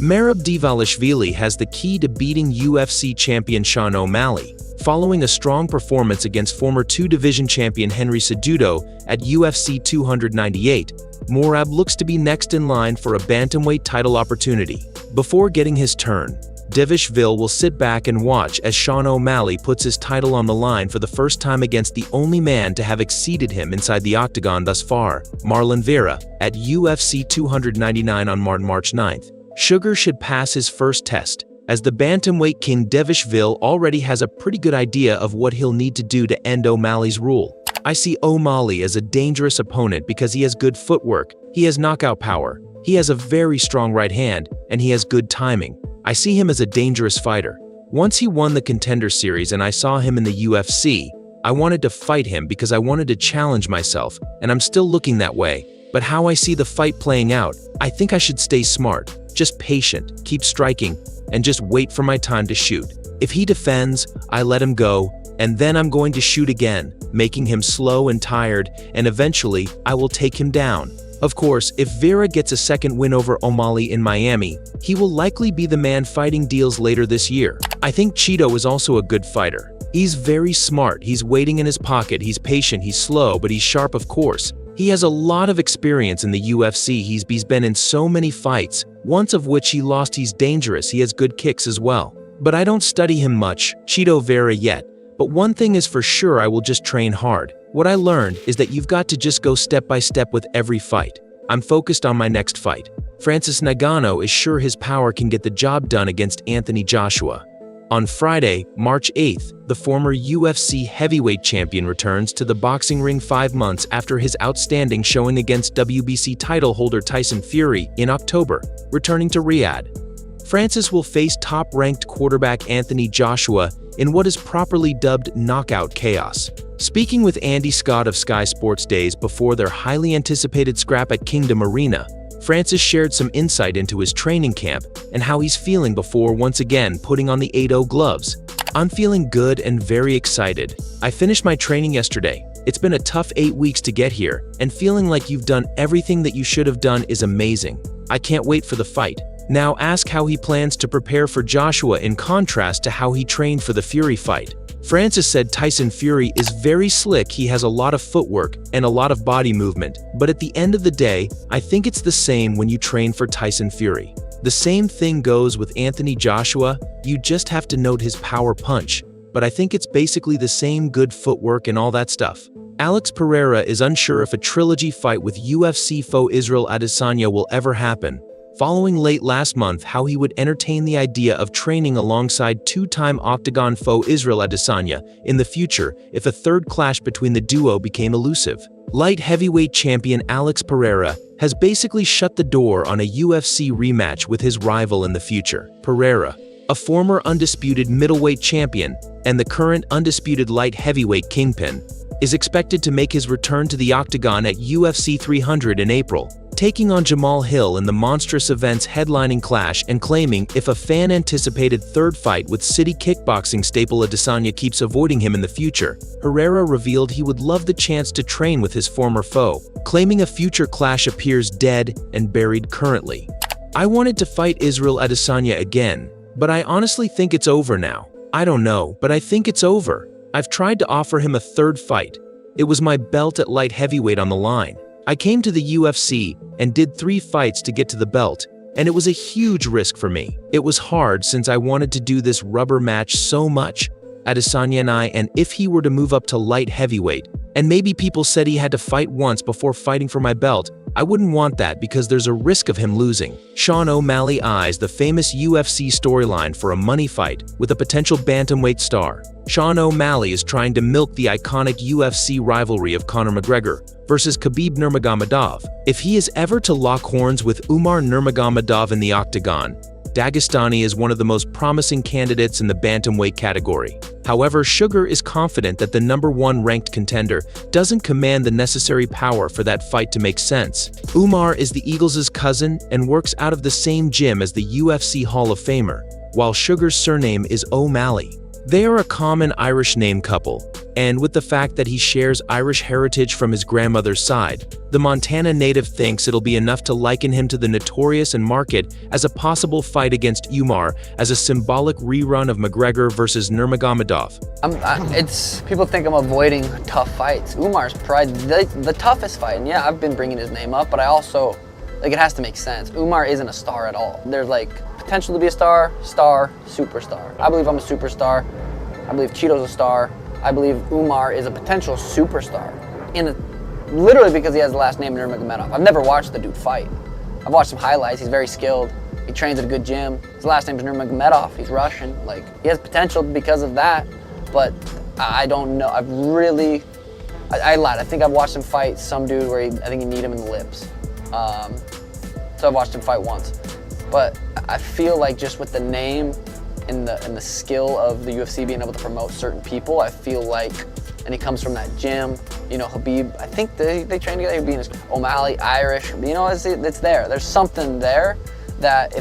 Merab Dvalishvili has the key to beating UFC champion Sean O'Malley. Following a strong performance against former two-division champion Henry Cejudo at UFC 298, Merab looks to be next in line for a bantamweight title opportunity. Before getting his turn, Dvalishvili will sit back and watch as Sean O'Malley puts his title on the line for the first time against the only man to have exceeded him inside the octagon thus far, Marlon Vera, at UFC 299 on March 9th. Sugar should pass his first test, as the bantamweight king Dvalishvili already has a pretty good idea of what he'll need to do to end O'Malley's rule. I see O'Malley as a dangerous opponent because he has good footwork, he has knockout power, he has a very strong right hand, and he has good timing. I see him as a dangerous fighter. Once he won the Contender Series and I saw him in the UFC, I wanted to fight him because I wanted to challenge myself, and I'm still looking that way. But how I see the fight playing out, I think I should stay smart, just patient, keep striking, and just wait for my time to shoot. If he defends, I let him go, and then I'm going to shoot again, making him slow and tired, and eventually I will take him down. Of course, if Vera gets a second win over O'Malley in Miami, he will likely be the man fighting deals later this year. I think Cheeto is also a good fighter. He's very smart, he's waiting in his pocket, he's patient, he's slow, but he's sharp of course. He has a lot of experience in the UFC, he's been in so many fights, once of which he lost. He's dangerous, he has good kicks as well. But I don't study him much, Cheeto Vera, yet. But one thing is for sure, I will just train hard. What I learned is that you've got to just go step by step with every fight. I'm focused on my next fight. Francis Ngannou is sure his power can get the job done against Anthony Joshua. On Friday, March 8th, the former UFC heavyweight champion returns to the boxing ring 5 months after his outstanding showing against WBC title holder Tyson Fury in October, returning to Riyadh. Francis will face top-ranked quarterback Anthony Joshua in what is properly dubbed knockout chaos. Speaking with Andy Scott of Sky Sports days before their highly anticipated scrap at Kingdom Arena, Francis shared some insight into his training camp and how he's feeling before once again putting on the 8-0 gloves. I'm feeling good and very excited. I finished my training yesterday. It's been a tough 8 weeks to get here, and feeling like you've done everything that you should have done is amazing. I can't wait for the fight. Now ask how he plans to prepare for Joshua in contrast to how he trained for the Fury fight. Francis said Tyson Fury is very slick, he has a lot of footwork and a lot of body movement, but at the end of the day, I think it's the same when you train for Tyson Fury. The same thing goes with Anthony Joshua, you just have to note his power punch, but I think it's basically the same good footwork and all that stuff. Alex Pereira is unsure if a trilogy fight with UFC foe Israel Adesanya will ever happen, following late last month how he would entertain the idea of training alongside two-time Octagon foe Israel Adesanya in the future if a third clash between the duo became elusive. Light heavyweight champion Alex Pereira has basically shut the door on a UFC rematch with his rival in the future. Pereira, a former undisputed middleweight champion and the current undisputed light heavyweight kingpin, is expected to make his return to the Octagon at UFC 300 in April, taking on Jamal Hill in the monstrous event's headlining clash and claiming if a fan-anticipated third fight with city kickboxing staple Adesanya keeps avoiding him in the future, Pereira revealed he would love the chance to train with his former foe, claiming a future clash appears dead and buried currently. I wanted to fight Israel Adesanya again, but I honestly think it's over now. I don't know, but I think it's over. I've tried to offer him a third fight. It was my belt at light heavyweight on the line. I came to the UFC and did 3 fights to get to the belt, and it was a huge risk for me. It was hard since I wanted to do this rubber match so much, Adesanya and if he were to move up to light heavyweight, and maybe people said he had to fight once before fighting for my belt, I wouldn't want that because there's a risk of him losing. Sean O'Malley eyes the famous UFC storyline for a money fight with a potential bantamweight star. Sean O'Malley is trying to milk the iconic UFC rivalry of Conor McGregor versus Khabib Nurmagomedov. If he is ever to lock horns with Umar Nurmagomedov in the octagon, Dagestani is one of the most promising candidates in the bantamweight category. However, Sugar is confident that the #1 ranked contender doesn't command the necessary power for that fight to make sense. Umar is the Eagles' cousin and works out of the same gym as the UFC Hall of Famer, while Sugar's surname is O'Malley. They are a common Irish name couple. And with the fact that he shares Irish heritage from his grandmother's side, the Montana native thinks it'll be enough to liken him to the notorious and mark it as a possible fight against Umar as a symbolic rerun of McGregor versus Nurmagomedov. People think I'm avoiding tough fights. Umar's probably the toughest fight, and yeah, I've been bringing his name up, but I also, it has to make sense. Umar isn't a star at all. There's potential to be a star, superstar. I believe I'm a superstar. I believe Cheeto's a star. I believe Umar is a potential superstar, literally because he has the last name Nurmagomedov. I've never watched the dude fight. I've watched some highlights. He's very skilled. He trains at a good gym. His last name is Nurmagomedov. He's Russian. He has potential because of that, but I don't know. I lied. I think I've watched him fight some dude where I think he kneed him in the lips. So I've watched him fight once, but I feel like just with the name and the skill of the UFC being able to promote certain people, I feel like, and he comes from that gym, Khabib, I think they train together, O'Malley, Irish, it's there. There's something there that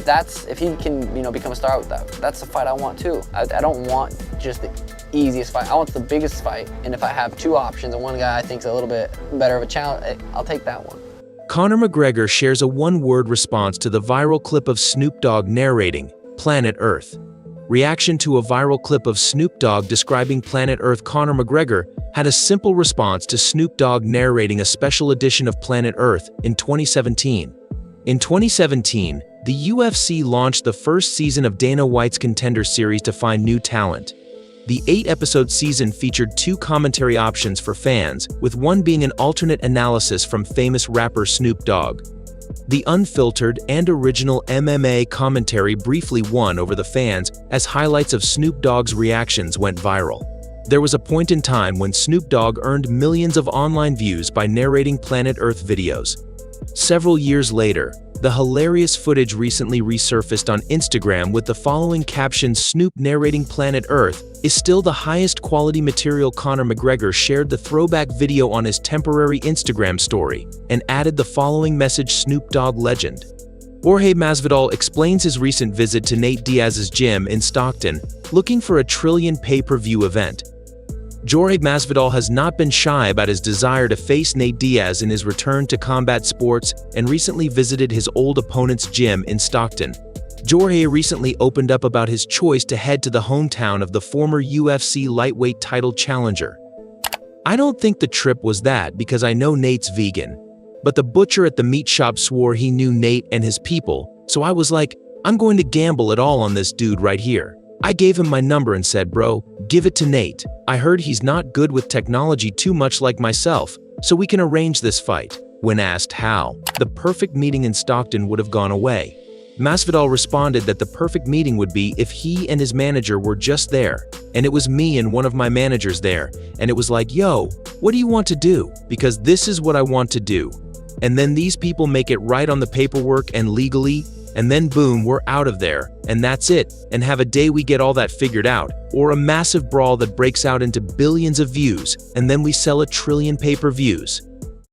if he can, become a star with that, that's the fight I want too. I don't want just the easiest fight. I want the biggest fight, and if I have two options and one guy I think is a little bit better of a challenge, I'll take that one. Conor McGregor shares a one-word response to the viral clip of Snoop Dogg narrating Planet Earth. Reaction to a viral clip of Snoop Dogg describing Planet Earth. Conor McGregor had a simple response to Snoop Dogg narrating a special edition of Planet Earth in 2017. In 2017, the UFC launched the first season of Dana White's Contender Series to find new talent. The 8-episode season featured 2 commentary options for fans, with one being an alternate analysis from famous rapper Snoop Dogg. The unfiltered and original MMA commentary briefly won over the fans as highlights of Snoop Dogg's reactions went viral. There was a point in time when Snoop Dogg earned millions of online views by narrating Planet Earth videos. Several years later, the hilarious footage recently resurfaced on Instagram with the following caption: Snoop narrating Planet Earth is still the highest quality material. Conor McGregor shared the throwback video on his temporary Instagram story and added the following message: Snoop Dogg legend. Jorge Masvidal explains his recent visit to Nate Diaz's gym in Stockton, looking for a trillion pay-per-view event. Jorge Masvidal has not been shy about his desire to face Nate Diaz in his return to combat sports and recently visited his old opponent's gym in Stockton. Jorge recently opened up about his choice to head to the hometown of the former UFC lightweight title challenger. I don't think the trip was that because I know Nate's vegan, but the butcher at the meat shop swore he knew Nate and his people, so I was like, I'm going to gamble it all on this dude right here. I gave him my number and said, bro, give it to Nate. I heard he's not good with technology too much like myself, so we can arrange this fight. When asked how the perfect meeting in Stockton would have gone away, Masvidal responded that the perfect meeting would be if he and his manager were just there, and it was me and one of my managers there, and it was like, yo, what do you want to do? Because this is what I want to do. And then these people make it right on the paperwork and legally, and then boom, we're out of there, and that's it, and have a day we get all that figured out, or a massive brawl that breaks out into billions of views, and then we sell a trillion pay-per-views.